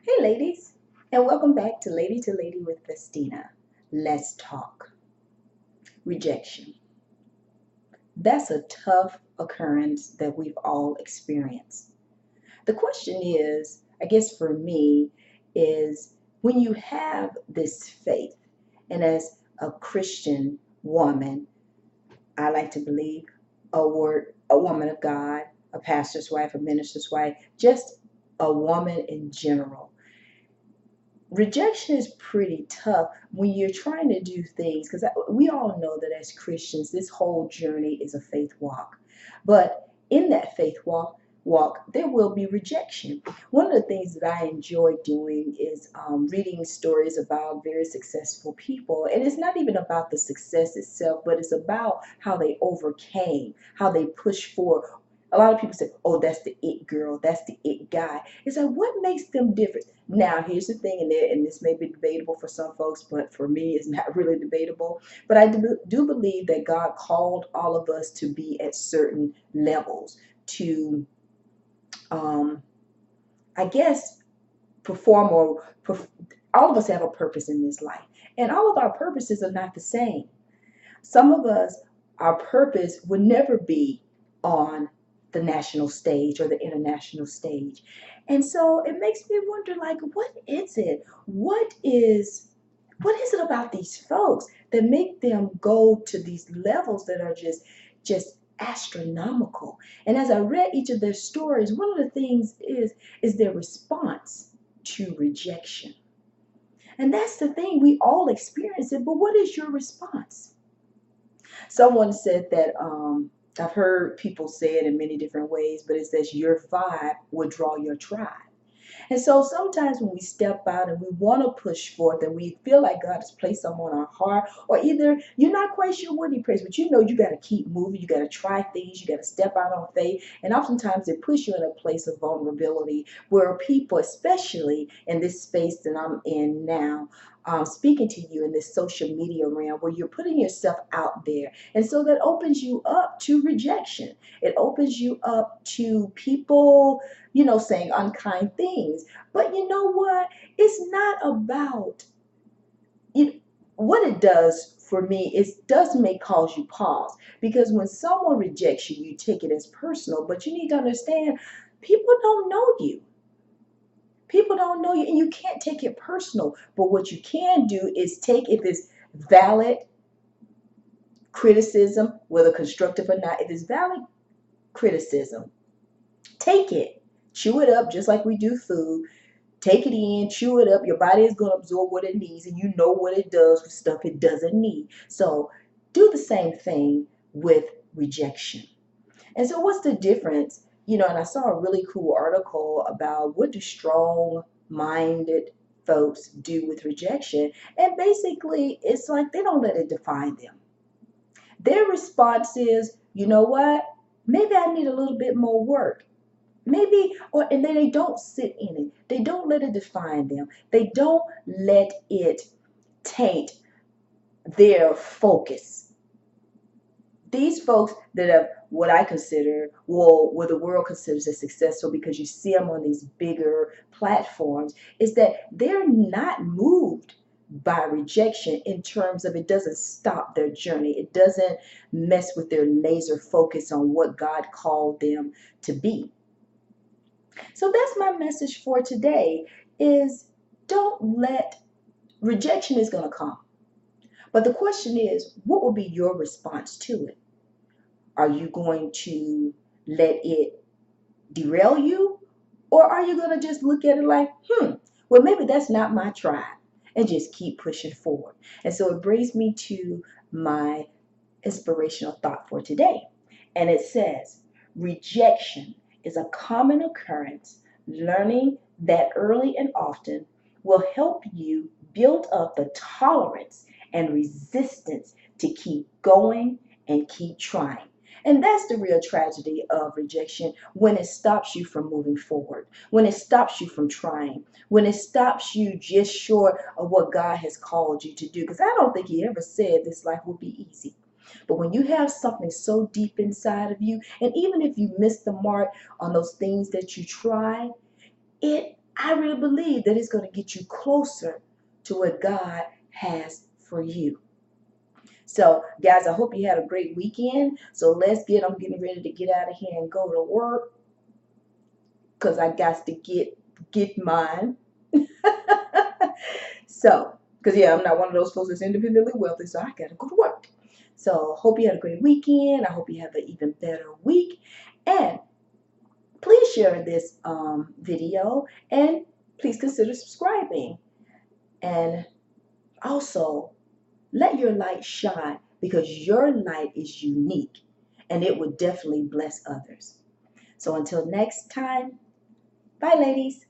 Hey, ladies, and welcome back to Lady with Festina. Let's talk rejection. That's a tough occurrence that we've all experienced. The question is, I guess for me, is when you have this faith, and as a Christian woman, I like to believe a woman of God, a pastor's wife, a minister's wife, just a woman in general. Rejection is pretty tough when you're trying to do things because we all know that as Christians this whole journey is a faith walk, but in that faith walk there will be rejection. One of the things that I enjoy doing is reading stories about very successful people, and it's not even about the success itself, but it's about how they overcame, how they pushed forward. A lot of people say, oh, that's the it girl, that's the it guy. It's like, what makes them different? Now, here's the thing, and this may be debatable for some folks, but for me, it's not really debatable. But I do believe that God called all of us to be at certain levels to, um, I guess, perform all of us have a purpose in this life. And all of our purposes are not the same. Some of us, our purpose would never be on the national stage or the international stage. And so it makes me wonder, like, what is it? What is it about these folks that make them go to these levels that are just astronomical? And as I read each of their stories, one of the things is their response to rejection. And that's the thing, we all experience it, but what is your response? Someone said that I've heard people say it in many different ways, but it says your vibe will draw your tribe. And so sometimes when we step out and we want to push forth and we feel like God has placed something on our heart, or either you're not quite sure what He prays, but you know you got to keep moving, you got to try things, you got to step out on faith. And oftentimes it puts you in a place of vulnerability where people, especially in this space that I'm in now, speaking to you in this social media realm where you're putting yourself out there. And so that opens you up to rejection. It opens you up to people, saying unkind things. But you know what? It's not about it. What it does for me is does may cause you pause, because when someone rejects you, you take it as personal. But you need to understand, people don't know you. People don't know you, and you can't take it personal. But what you can do is take, if it's valid criticism, whether constructive or not, if it's valid criticism, take it, chew it up just like we do food. Take it in, chew it up. Your body is going to absorb what it needs, and you know what it does with stuff it doesn't need. So do the same thing with rejection. And so what's the difference? And I saw a really cool article about what do strong-minded folks do with rejection. And basically, it's like they don't let it define them. Their response is, you know what? Maybe I need a little bit more work. Maybe, and then they don't sit in it. They don't let it define them. They don't let it taint their focus. These folks that have what I consider, well, what the world considers as successful, because you see them on these bigger platforms, is that they're not moved by rejection in terms of it doesn't stop their journey. It doesn't mess with their laser focus on what God called them to be. So that's my message for today is don't let rejection is going to come. But the question is, what will be your response to it? Are you going to let it derail you? Or are you going to just look at it like, well, maybe that's not my tribe, and just keep pushing forward? And so it brings me to my inspirational thought for today. And it says, rejection is a common occurrence. Learning that early and often will help you build up the tolerance and resistance to keep going and keep trying. And that's the real tragedy of rejection, when it stops you from moving forward, when it stops you from trying, when it stops you just short of what God has called you to do. Because I don't think He ever said this life will be easy. But when you have something so deep inside of you, and even if you miss the mark on those things that you try, it I really believe that it's going to get you closer to what God has for you. So, guys, I hope you had a great weekend. So I'm getting ready to get out of here and go to work because I got to get mine. So, because yeah, I'm not one of those folks that's independently wealthy, so I gotta go to work. So, hope you had a great weekend. I hope you have an even better week. And please share this video and please consider subscribing. And also, let your light shine because your light is unique and it would definitely bless others. So, until next time, bye, ladies.